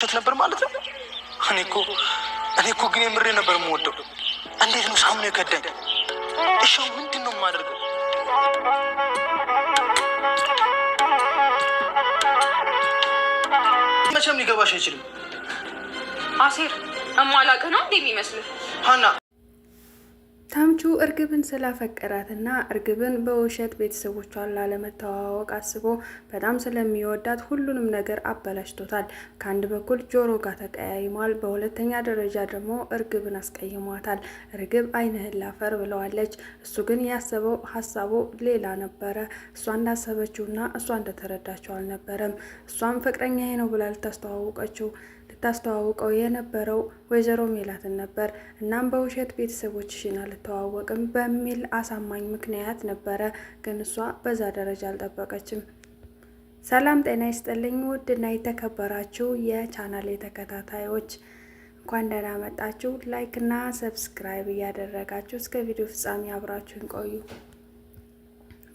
ነበር ማለት ነው። እኔ እኮ ግን የምሬ ነበር የምወደው። እንዴት ነው ሳምኖ የከዳኝ? እሺ ምንድን ነው የማደርገው? መቼም ሊገባሽ አይችልም። አሴር እማላቅህ ነው እንዴ የሚመስልህ? ሀና ተምቹ እርግብን ስላፈቀራትና እርግብን በውሸት ቤተሰቦቿን ላለመተዋወቅ አስቦ በጣም ስለሚወዳት ሁሉንም ነገር አበላሽቶታል። ከአንድ በኩል ጆሮ ጋር ተቀያይሟል፣ በሁለተኛ ደረጃ ደግሞ እርግብን አስቀይሟታል። እርግብ ዓይንህን ላፈር ብለዋለች። እሱ ግን ያሰበው ሀሳቡ ሌላ ነበረ። እሷ እንዳሰበችውና እሷ እንደተረዳቸው አልነበረም። እሷም ፍቅረኛዬ ነው ብላ ልታስተዋውቀው የነበረው ወይዘሮ ሜላትን ነበር። እናም በውሸት ቤተሰቦችሽን አልተዋወቅም በሚል አሳማኝ ምክንያት ነበረ። ግን እሷ በዛ ደረጃ አልጠበቀችም። ሰላም ጤና ይስጥልኝ ውድና የተከበራችሁ የቻናሌ ተከታታዮች እንኳን ደህና መጣችሁ። ላይክ እና ሰብስክራይብ እያደረጋችሁ እስከ ቪዲዮ ፍጻሜ አብራችሁን ቆዩ።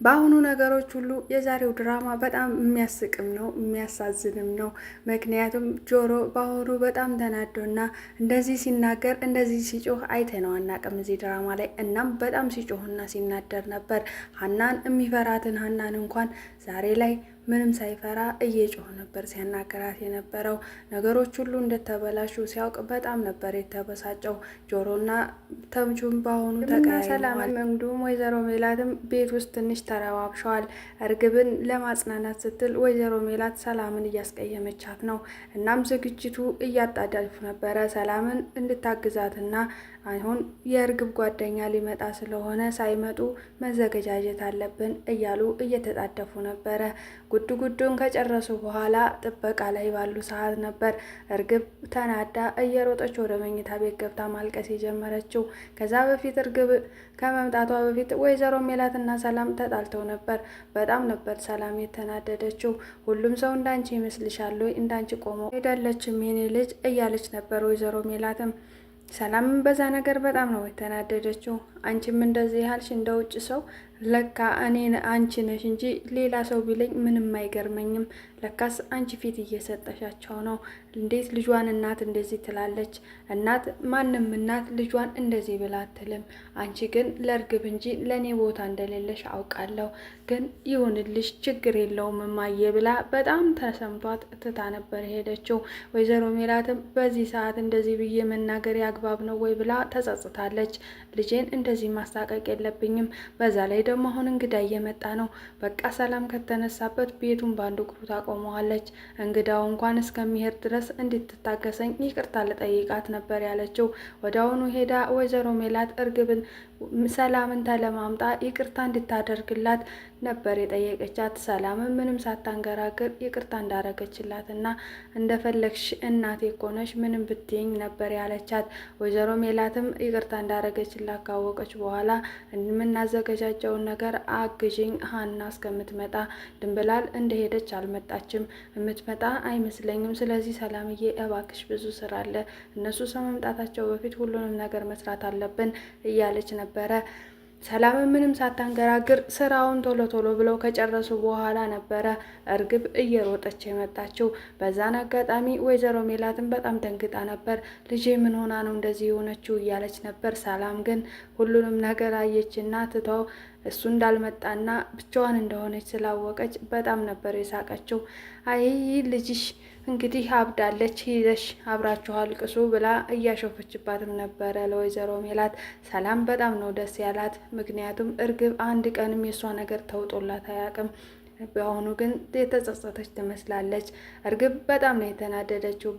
በአሁኑ ነገሮች ሁሉ የዛሬው ድራማ በጣም የሚያስቅም ነው የሚያሳዝንም ነው። ምክንያቱም ጆሮ በአሁኑ በጣም ተናዶና እንደዚህ ሲናገር እንደዚህ ሲጮህ አይተነው አናውቅም እዚህ ድራማ ላይ። እናም በጣም ሲጮህና ሲናደር ነበር። ሀናን የሚፈራትን ሀናን እንኳን ዛሬ ላይ ምንም ሳይፈራ እየጮህ ነበር ሲያናገራት የነበረው። ነገሮች ሁሉ እንደተበላሹ ሲያውቅ በጣም ነበር የተበሳጨው። ጆሮና ተምቹም በአሁኑ ተቀያይመዋል። ሰላምም እንዲሁም ወይዘሮ ሜላትም ቤት ውስጥ ትንሽ ተረባብሸዋል። እርግብን ለማጽናናት ስትል ወይዘሮ ሜላት ሰላምን እያስቀየመቻት ነው። እናም ዝግጅቱ እያጣዳልፉ ነበረ ሰላምን እንድታግዛትና አሁን የእርግብ ጓደኛ ሊመጣ ስለሆነ ሳይመጡ መዘገጃጀት አለብን እያሉ እየተጣደፉ ነበረ። ጉዱን ከጨረሱ በኋላ ጥበቃ ላይ ባሉ ሰዓት ነበር እርግብ ተናዳ እየሮጠች ወደ መኝታ ቤት ገብታ ማልቀስ የጀመረችው። ከዛ በፊት እርግብ ከመምጣቷ በፊት ወይዘሮ ሜላትና ሰላም ተጣልተው ነበር። በጣም ነበር ሰላም የተናደደችው። ሁሉም ሰው እንዳንቺ ይመስልሻል ወይ? እንዳንቺ ቆሞ ሄዳለችም የኔ ልጅ እያለች ነበር ወይዘሮ ሜላትም። ሰላምን በዛ ነገር በጣም ነው የተናደደችው። አንቺም እንደዚህ ያልሽ እንደ ውጭ ሰው ለካ እኔን አንቺ ነሽ እንጂ ሌላ ሰው ቢለኝ ምንም አይገርመኝም። ለካስ አንቺ ፊት እየሰጠሻቸው ነው። እንዴት ልጇን እናት እንደዚህ ትላለች? እናት ማንም እናት ልጇን እንደዚህ ብላ አትልም። አንቺ ግን ለእርግብ እንጂ ለእኔ ቦታ እንደሌለሽ አውቃለሁ። ግን ይሁንልሽ ችግር የለውም እማዬ ብላ በጣም ተሰምቷት ትታ ነበር ሄደችው። ወይዘሮ ሜላትም በዚህ ሰዓት እንደዚህ ብዬ መናገር ያግባብ ነው ወይ ብላ ተጸጽታለች። ልጄን እንደዚህ ማሳቀቅ የለብኝም። በዛ ላይ ደግሞ አሁን እንግዳ እየመጣ ነው። በቃ ሰላም ከተነሳበት ቤቱን በአንድ እግሩ ታቆመዋለች። እንግዳው እንኳን እስከሚሄድ ድረስ እንድትታገሰኝ ይቅርታ ልጠይቃት ነበር ያለችው። ወደ አሁኑ ሄዳ ወይዘሮ ሜላት እርግብን ሰላምን ተለማምጣ ይቅርታ እንድታደርግላት ነበር የጠየቀቻት። ሰላምን ምንም ሳታንገራግር ይቅርታ እንዳረገችላትና እንደፈለግሽ እናቴ እኮ ነሽ ምንም ብትይኝ ነበር ያለቻት። ወይዘሮ ሜላትም ይቅርታ እንዳረገችላት ካወቀች በኋላ የምናዘገጃጀውን ነገር አግዥኝ ሀና እስከምትመጣ። ድንብላል እንደሄደች አልመጣችም፣ የምትመጣ አይመስለኝም። ስለዚህ ሰላምዬ እባክሽ ብዙ ስራ አለ፣ እነሱ ከመምጣታቸው በፊት ሁሉንም ነገር መስራት አለብን እያለች ነበረ። ሰላምን ምንም ሳታንገራግር ስራውን ቶሎ ብለው ከጨረሱ በኋላ ነበረ እርግብ እየሮጠች የመጣችው። በዛን አጋጣሚ ወይዘሮ ሜላትን በጣም ደንግጣ ነበር። ልጄ ምን ሆና ነው እንደዚህ የሆነችው እያለች ነበር። ሰላም ግን ሁሉንም ነገር አየችና ትተው እሱ እንዳልመጣና ብቻዋን እንደሆነች ስላወቀች በጣም ነበር የሳቀችው። አይ ልጅሽ እንግዲህ አብዳለች፣ ሂደሽ አብራችሁ አልቅሱ ብላ እያሾፈችባትም ነበረ ለወይዘሮ ሜላት። ሰላም በጣም ነው ደስ ያላት። ምክንያቱም እርግብ አንድ ቀንም የእሷ ነገር ተውጦላት አያውቅም። በአሁኑ ግን የተጸጸተች ትመስላለች። እርግብ በጣም ነው የተናደደችው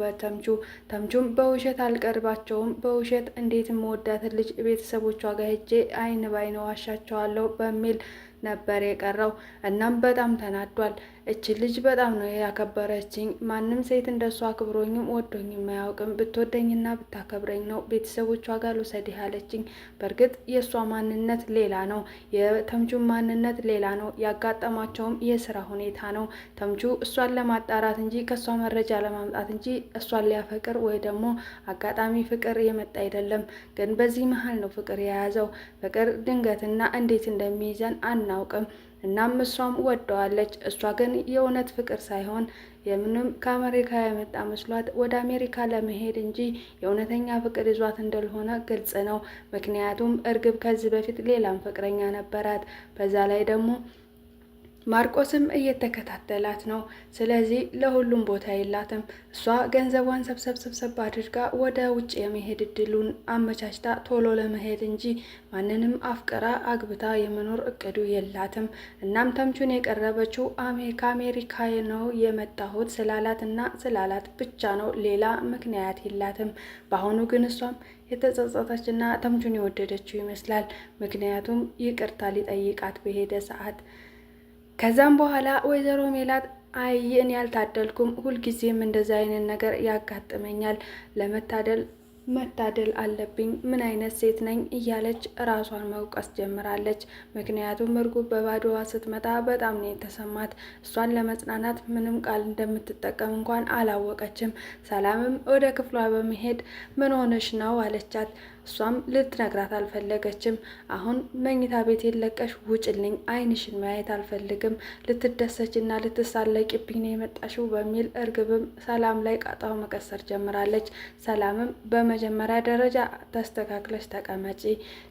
ተምቹም በውሸት አልቀርባቸውም፣ በውሸት እንዴት መወዳትን ልጅ ቤተሰቦቿ ጋር ሄጄ አይን ባይን ዋሻቸዋለሁ በሚል ነበር የቀረው። እናም በጣም ተናዷል። እች ልጅ በጣም ነው ያከበረችኝ። ማንም ሴት እንደሷ አክብሮኝም ወዶኝም አያውቅም። ብትወደኝና ብታከብረኝ ነው ቤተሰቦቿ ጋር ልውሰድህ አለችኝ። በእርግጥ የእሷ ማንነት ሌላ ነው፣ የተምቹ ማንነት ሌላ ነው። ያጋጠማቸውም የስራ ሁኔታ ነው። ተምቹ እሷን ለማጣራት እንጂ ከእሷ መረጃ ለማምጣት እንጂ እሷን ሊያፈቅር ወይ ደግሞ አጋጣሚ ፍቅር የመጣ አይደለም። ግን በዚህ መሀል ነው ፍቅር የያዘው። ፍቅር ድንገትና እንዴት እንደሚይዘን አናውቅም። እናም እሷም ወደዋለች። እሷ ግን የእውነት ፍቅር ሳይሆን የምንም ከአሜሪካ የመጣ መስሏት ወደ አሜሪካ ለመሄድ እንጂ የእውነተኛ ፍቅር ይዟት እንዳልሆነ ግልጽ ነው። ምክንያቱም እርግብ ከዚህ በፊት ሌላም ፍቅረኛ ነበራት። በዛ ላይ ደግሞ ማርቆስም እየተከታተላት ነው። ስለዚህ ለሁሉም ቦታ የላትም። እሷ ገንዘቧን ሰብሰብ አድርጋ ወደ ውጭ የመሄድ እድሉን አመቻችታ ቶሎ ለመሄድ እንጂ ማንንም አፍቅራ አግብታ የመኖር እቅዱ የላትም። እናም ተምቹን የቀረበችው ከአሜሪካ ነው የመጣሁት ስላላት ብቻ ነው። ሌላ ምክንያት የላትም። በአሁኑ ግን እሷም የተጸጸተችና ተምቹን የወደደችው ይመስላል። ምክንያቱም ይቅርታ ሊጠይቃት በሄደ ሰዓት ከዛም በኋላ ወይዘሮ ሜላት እኔ ያልታደልኩም፣ ሁልጊዜም እንደዛ አይነት ነገር ያጋጥመኛል፣ መታደል አለብኝ፣ ምን አይነት ሴት ነኝ እያለች ራሷን መውቀስ ጀምራለች። ምክንያቱም እርጉብ በባዶዋ ስትመጣ በጣም ነው የተሰማት። እሷን ለመጽናናት ምንም ቃል እንደምትጠቀም እንኳን አላወቀችም። ሰላምም ወደ ክፍሏ በመሄድ ምን ሆነሽ ነው አለቻት። እሷም ልትነግራት አልፈለገችም። አሁን መኝታ ቤት የለቀሽ ውጭልኝ፣ አይንሽን ማየት አልፈልግም፣ ልትደሰችና ልትሳለቂብኝ ነው የመጣሽው በሚል እርግብም ሰላም ላይ ቃጣው መቀሰር ጀምራለች። ሰላምም በመጀመሪያ ደረጃ ተስተካክለሽ ተቀመጪ፣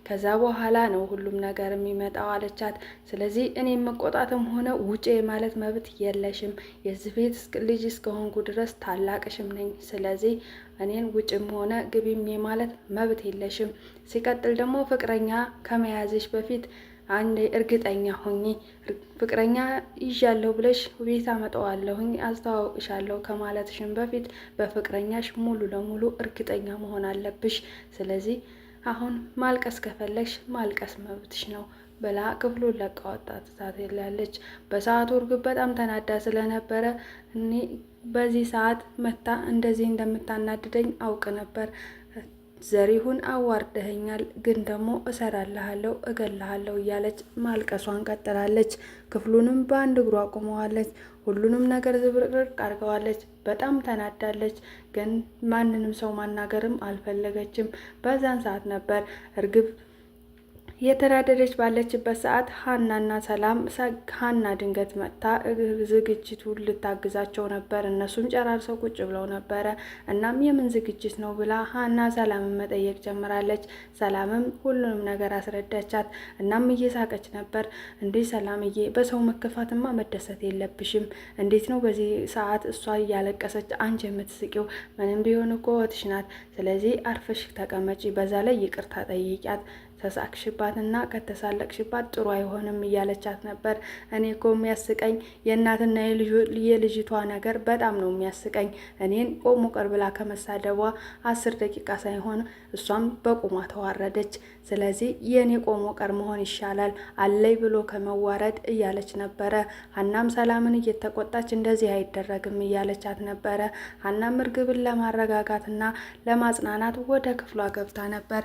ከዛ በኋላ ነው ሁሉም ነገር የሚመጣው አለቻት። ስለዚህ እኔም መቆጣትም ሆነ ውጭ ማለት መብት የለሽም፣ የዚህ ቤት ልጅ እስከሆንኩ ድረስ ታላቅሽም ነኝ። ስለዚህ እኔን ውጭም ሆነ ግቢም የማለት መብት የለሽም። ሲቀጥል ደግሞ ፍቅረኛ ከመያዝሽ በፊት አንድ እርግጠኛ ሆኚ፣ ፍቅረኛ ይዣለሁ ብለሽ ቤት አመጣዋለሁኝ አስተዋውቅሻለሁ ከማለትሽም በፊት በፍቅረኛሽ ሙሉ ለሙሉ እርግጠኛ መሆን አለብሽ። ስለዚህ አሁን ማልቀስ ከፈለግሽ ማልቀስ መብትሽ ነው ብላ ክፍሉን ለቃ ወጣ ትታለች። በሰዓቱ እርግብ በጣም ተናዳ ስለነበረ እኔ በዚህ ሰዓት መታ እንደዚህ እንደምታናድደኝ አውቅ ነበር። ዘሪሁን አዋርደኸኛል፣ ግን ደግሞ እሰራልሃለሁ፣ እገልሃለሁ እያለች ማልቀሷን ቀጥላለች። ክፍሉንም በአንድ እግሯ አቁመዋለች። ሁሉንም ነገር ዝብርቅርቅ አድርገዋለች። በጣም ተናዳለች፣ ግን ማንንም ሰው ማናገርም አልፈለገችም። በዛን ሰዓት ነበር እርግብ የተራደደች ባለችበት ሰዓት ሀናና ሰላም ሀና ድንገት መጥታ ዝግጅቱን ልታግዛቸው ነበር። እነሱም ጨራርሰው ቁጭ ብለው ነበረ። እናም የምን ዝግጅት ነው ብላ ሀና ሰላምን መጠየቅ ጀምራለች። ሰላምም ሁሉንም ነገር አስረዳቻት። እናም እየሳቀች ነበር። እንዴ ሰላምዬ፣ በሰው መከፋትማ መደሰት የለብሽም። እንዴት ነው በዚህ ሰዓት እሷ እያለቀሰች አንቺ የምትስቂው? ምንም ቢሆን እኮ እህትሽ ናት። ስለዚህ አርፈሽ ተቀመጪ፣ በዛ ላይ ይቅርታ ጠይቂያት፣ ተሳቅሽባትና ከተሳለቅሽባት ጥሩ አይሆንም እያለቻት ነበር። እኔ እኮ የሚያስቀኝ የእናትና የልጅቷ ነገር በጣም ነው የሚያስቀኝ። እኔን ቆሞ ቀር ብላ ከመሳደቧ 10 ደቂቃ ሳይሆን እሷም በቁሟ ተዋረደች። ስለዚህ የእኔ ቆሞ ቀር መሆን ይሻላል አለይ ብሎ ከመዋረድ እያለች ነበረ። ሀናም ሰላምን እየተቆጣች እንደዚህ አይደረግም እያለቻት ነበረ። ሀናም እርግብን ለማረጋጋትና ለማጽናናት ወደ ክፍሏ ገብታ ነበር።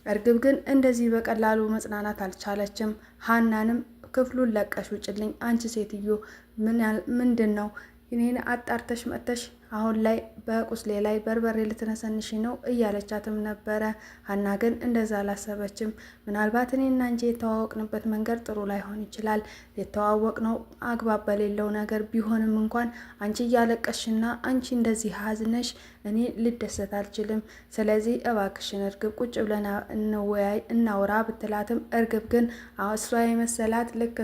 እርግብ ግን እንደዚህ በቀላሉ መጽናናት አልቻለችም። ሀናንም ክፍሉን ለቀሽ ውጭልኝ፣ አንቺ ሴትዮ ምንድን ነው እኔን አጣርተሽ መጥተሽ አሁን ላይ በቁስሌ ላይ በርበሬ ልትነሰንሽ ነው እያለቻትም ነበረ። ሀና ግን እንደዛ አላሰበችም። ምናልባት እኔና አንቺ የተዋወቅንበት መንገድ ጥሩ ላይሆን ይችላል፣ የተዋወቅነው አግባብ በሌለው ነገር ቢሆንም እንኳን አንቺ እያለቀሽና አንቺ እንደዚህ ሀዝነሽ እኔ ልደሰት አልችልም። ስለዚህ እባክሽን እርግብ ቁጭ ብለን እንወያይ እናውራ ብትላትም እርግብ ግን እሷ የመሰላት ልክ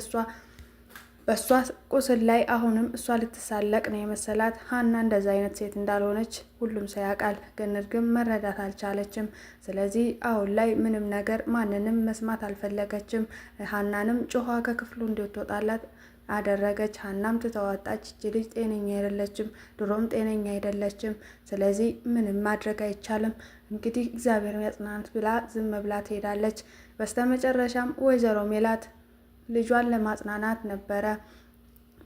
በእሷ ቁስል ላይ አሁንም እሷ ልትሳለቅ ነው የመሰላት። ሀና እንደዛ አይነት ሴት እንዳልሆነች ሁሉም ሰው ያውቃል፣ ግን እርግብ መረዳት አልቻለችም። ስለዚህ አሁን ላይ ምንም ነገር ማንንም መስማት አልፈለገችም። ሀናንም ጮኋ ከክፍሉ እንድትወጣላት አደረገች። ሀናም ትተዋጣች። እቺ ልጅ ጤነኛ አይደለችም፣ ድሮም ጤነኛ አይደለችም። ስለዚህ ምንም ማድረግ አይቻልም፣ እንግዲህ እግዚአብሔር ያጽናናት ብላ ዝም ብላ ትሄዳለች። በስተመጨረሻም ወይዘሮ ሜላት ልጇን ለማጽናናት ነበረ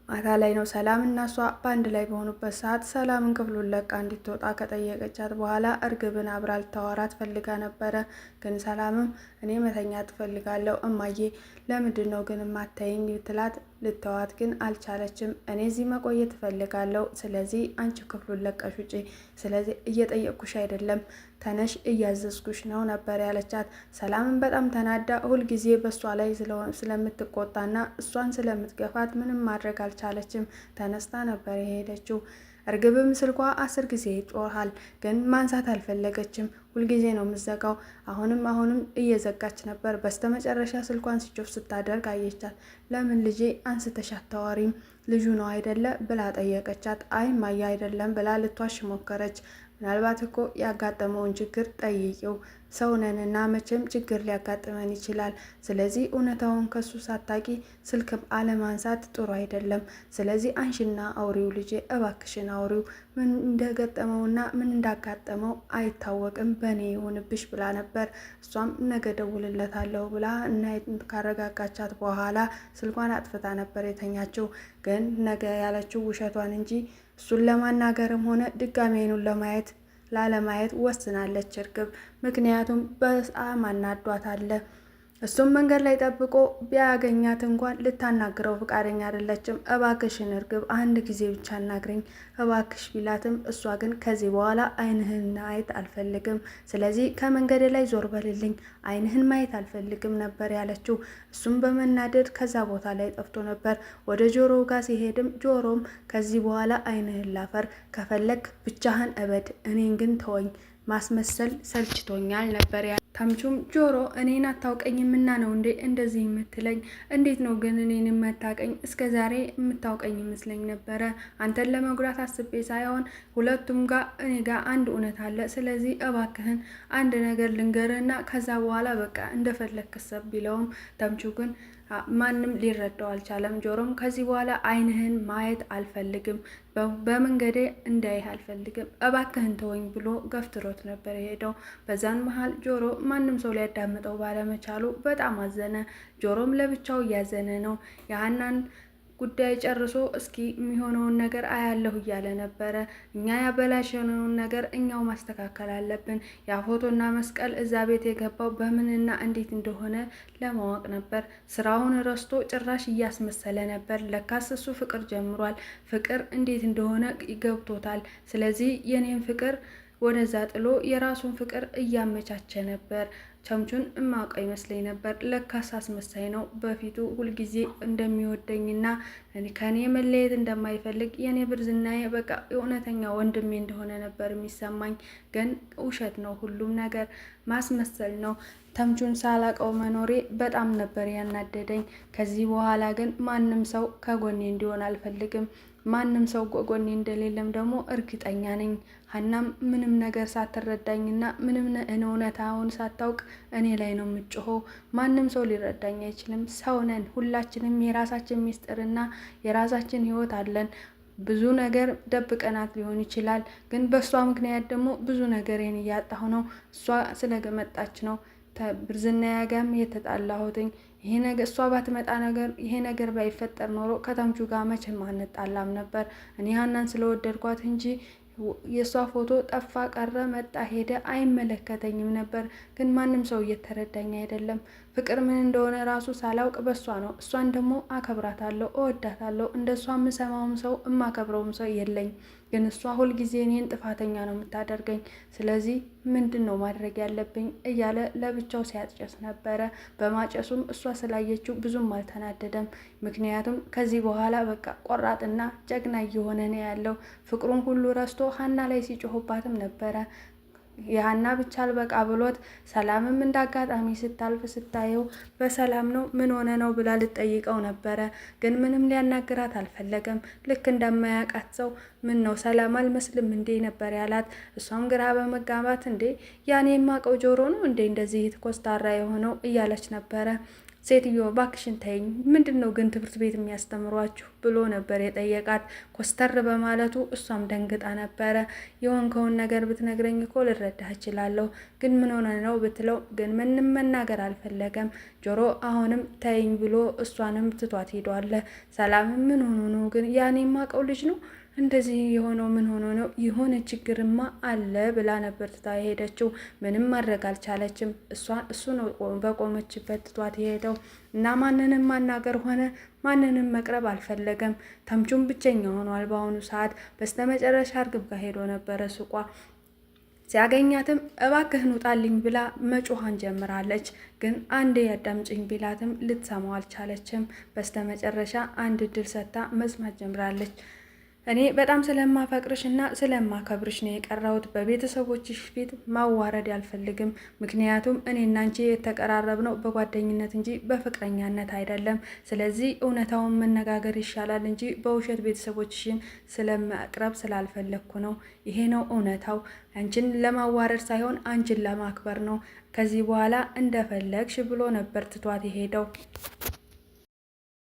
ማታ ላይ ነው ሰላም እና እሷ በአንድ ላይ በሆኑበት ሰዓት ሰላምን ክፍሉን ለቃ እንድትወጣ ከጠየቀቻት በኋላ እርግብን አብራ ልታወራት ፈልጋ ነበረ። ግን ሰላምም እኔ መተኛት ትፈልጋለሁ እማዬ፣ ለምንድን ነው ግን የማታይኝ ብትላት ልተዋት ግን አልቻለችም። እኔ እዚህ መቆየት እፈልጋለሁ፣ ስለዚህ አንቺ ክፍሉን ለቀሽ ውጪ። ስለዚህ እየጠየቅኩሽ አይደለም፣ ተነሽ እያዘዝኩሽ ነው ነበር ያለቻት። ሰላምን በጣም ተናዳ ሁልጊዜ በእሷ ላይ ስለምትቆጣና እሷን ስለምትገፋት ምንም ማድረግ አልቻለችም። ተነስታ ነበር የሄደችው። እርግብም ስልኳ 10 ጊዜ ይጮሃል፣ ግን ማንሳት አልፈለገችም። ሁልጊዜ ነው የምዘጋው። አሁንም እየዘጋች ነበር። በስተመጨረሻ ስልኳን ስጮፍ ስታደርግ አየቻት። ለምን ልጄ አንስተሽ አታዋሪም? ልጁ ነው አይደለ ብላ ጠየቀቻት። አይ ማያ አይደለም ብላ ልትዋሽ ሞከረች። ምናልባት እኮ ያጋጠመውን ችግር ጠይቂው፣ ሰውነንና መቼም ችግር ሊያጋጥመን ይችላል። ስለዚህ እውነታውን ከሱ ሳታቂ ስልክ አለማንሳት ጥሩ አይደለም። ስለዚህ አንሽና አውሪው ልጄ፣ እባክሽን አውሪው። ምን እንደገጠመውና ምን እንዳጋጠመው አይታወቅም፣ በእኔ ይሆንብሽ ብላ ነበር። እሷም ነገ ደውልለታለሁ ብላ እና ካረጋጋቻት በኋላ ስልኳን አጥፍታ ነበር የተኛችው። ግን ነገ ያለችው ውሸቷን እንጂ እሱን ለማናገርም ሆነ ድጋሜ አይኑን ላለማየት ወስናለች እርግብ። ምክንያቱም በጣም አናዷታል። እሱም መንገድ ላይ ጠብቆ ቢያገኛት እንኳን ልታናግረው ፈቃደኛ አይደለችም። እባክሽን እርግብ አንድ ጊዜ ብቻ አናግረኝ እባክሽ ቢላትም እሷ ግን ከዚህ በኋላ ዓይንህን ማየት አልፈልግም፣ ስለዚህ ከመንገድ ላይ ዞር በልልኝ፣ ዓይንህን ማየት አልፈልግም ነበር ያለችው። እሱም በመናደድ ከዛ ቦታ ላይ ጠፍቶ ነበር። ወደ ጆሮ ጋር ሲሄድም ጆሮም ከዚህ በኋላ ዓይንህን ላፈር፣ ከፈለግ ብቻህን እበድ፣ እኔን ግን ተወኝ፣ ማስመሰል ሰልችቶኛል ነበር ያ ተምቹም ጆሮ እኔን አታውቀኝምና ነው እንዴ እንደዚህ የምትለኝ? እንዴት ነው ግን እኔን የማታውቀኝ? እስከ ዛሬ የምታውቀኝ ይመስለኝ ነበረ። አንተን ለመጉዳት አስቤ ሳይሆን ሁለቱም ጋር እኔ ጋር አንድ እውነት አለ። ስለዚህ እባክህን አንድ ነገር ልንገርህና ከዛ በኋላ በቃ እንደፈለክ ሰብ ቢለውም ተምቹ ግን ማንም ሊረዳው አልቻለም። ጆሮም ከዚህ በኋላ ዓይንህን ማየት አልፈልግም፣ በመንገዴ እንዳይህ አልፈልግም፣ እባክህን ተወኝ ብሎ ገፍትሮት ነበር የሄደው። በዛን መሀል ጆሮ ማንም ሰው ሊያዳምጠው ባለመቻሉ በጣም አዘነ። ጆሮም ለብቻው እያዘነ ነው። የሀናን ጉዳይ ጨርሶ እስኪ የሚሆነውን ነገር አያለሁ እያለ ነበረ። እኛ ያበላሸነውን ነገር እኛው ማስተካከል አለብን። ያ ፎቶና መስቀል እዛ ቤት የገባው በምንና እንዴት እንደሆነ ለማወቅ ነበር። ስራውን ረስቶ ጭራሽ እያስመሰለ ነበር። ለካስ እሱ ፍቅር ጀምሯል። ፍቅር እንዴት እንደሆነ ይገብቶታል። ስለዚህ የኔን ፍቅር ወደዛ ጥሎ የራሱን ፍቅር እያመቻቸ ነበር። ተምቹን እማውቀው ይመስለኝ ነበር። ለካስ አስመሳይ ነው። በፊቱ ሁልጊዜ እንደሚወደኝና ከኔ መለየት እንደማይፈልግ የኔ ብርዝናዬ በቃ የእውነተኛ ወንድሜ እንደሆነ ነበር የሚሰማኝ። ግን ውሸት ነው፣ ሁሉም ነገር ማስመሰል ነው። ተምቹን ሳላቀው መኖሬ በጣም ነበር ያናደደኝ። ከዚህ በኋላ ግን ማንም ሰው ከጎኔ እንዲሆን አልፈልግም። ማንም ሰው ጎኔ እንደሌለም ደግሞ እርግጠኛ ነኝ። ሀናም ምንም ነገር ሳትረዳኝና ምንም እውነታውን ሳታውቅ እኔ ላይ ነው የምጮኸው። ማንም ሰው ሊረዳኝ አይችልም። ሰው ነን ሁላችንም፣ የራሳችን ሚስጥርና የራሳችን ህይወት አለን። ብዙ ነገር ደብቀናት ሊሆን ይችላል፣ ግን በእሷ ምክንያት ደግሞ ብዙ ነገሬን እያጣሁ ነው። እሷ ስለመጣች ነው ብርዝናዬ ጋርም የተጣላሁትኝ። ይሄ ነገር እሷ ባትመጣ ይሄ ነገር ባይፈጠር ኖሮ ከተምቹ ጋር መቼም አንጣላም ነበር። እኔ ሀናን ስለወደድኳት እንጂ የእሷ ፎቶ ጠፋ ቀረ መጣ ሄደ አይመለከተኝም ነበር። ግን ማንም ሰው እየተረዳኝ አይደለም። ፍቅር ምን እንደሆነ ራሱ ሳላውቅ በእሷ ነው። እሷን ደግሞ አከብራታለሁ፣ እወዳታለሁ። እንደ እሷ የምሰማውም ሰው የማከብረውም ሰው የለኝ። ግን እሷ ሁልጊዜ እኔን ጥፋተኛ ነው የምታደርገኝ። ስለዚህ ምንድን ነው ማድረግ ያለብኝ እያለ ለብቻው ሲያጨስ ነበረ። በማጨሱም እሷ ስላየችው ብዙም አልተናደደም። ምክንያቱም ከዚህ በኋላ በቃ ቆራጥና ጀግና እየሆነ ነው ያለው። ፍቅሩን ሁሉ ረስቶ ሀና ላይ ሲጮህባትም ነበረ። የሀና ብቻ አልበቃ ብሎት ሰላምም እንዳጋጣሚ ስታልፍ ስታየው በሰላም ነው ምን ሆነ ነው ብላ ልጠይቀው ነበረ። ግን ምንም ሊያናግራት አልፈለገም። ልክ እንደማያውቃት ሰው ምን ነው ሰላም አልመስልም እንዴ ነበር ያላት። እሷም ግራ በመጋባት እንዴ ያኔ የማውቀው ጆሮ ነው እንዴ እንደዚህ ኮስታራ የሆነው እያለች ነበረ። ሴትዮ ባክሽን ተይኝ፣ ምንድን ነው ግን ትምህርት ቤት የሚያስተምሯችሁ ብሎ ነበር የጠየቃት። ኮስተር በማለቱ እሷም ደንግጣ ነበረ። የሆንከውን ነገር ብትነግረኝ እኮ ልረዳህ እችላለሁ፣ ግን ምን ሆነ ነው ብትለው ግን ምንም መናገር አልፈለገም። ጆሮ አሁንም ተይኝ ብሎ እሷንም ትቷት ሄዷል። ሰላም ምን ሆኖ ነው ግን ያኔ የማውቀው ልጅ ነው እንደዚህ የሆነው ምን ሆኖ ነው? የሆነ ችግርማ አለ ብላ ነበር ትታ የሄደችው። ምንም ማድረግ አልቻለችም። እሱ ነው በቆመችበት ትቷት የሄደው እና ማንንም ማናገር ሆነ ማንንም መቅረብ አልፈለገም። ተምቹም ብቸኛ ሆኗል በአሁኑ ሰዓት። በስተመጨረሻ እርግብ ጋር ሄዶ ነበረ ሱቋ። ሲያገኛትም እባክህን ውጣልኝ ብላ መጮሃን ጀምራለች። ግን አንዴ ያዳምጭኝ ቢላትም ልትሰማው አልቻለችም። በስተመጨረሻ አንድ እድል ሰጥታ መስማት ጀምራለች። እኔ በጣም ስለማፈቅርሽ እና ስለማከብርሽ ነው የቀረሁት። በቤተሰቦችሽ ፊት ማዋረድ አልፈልግም። ምክንያቱም እኔና አንቺ የተቀራረብነው በጓደኝነት እንጂ በፍቅረኛነት አይደለም። ስለዚህ እውነታውን መነጋገር ይሻላል እንጂ በውሸት ቤተሰቦችሽን ስለመቅረብ ስላልፈለግኩ ነው። ይሄ ነው እውነታው። አንቺን ለማዋረድ ሳይሆን አንቺን ለማክበር ነው። ከዚህ በኋላ እንደፈለግሽ ብሎ ነበር ትቷት የሄደው።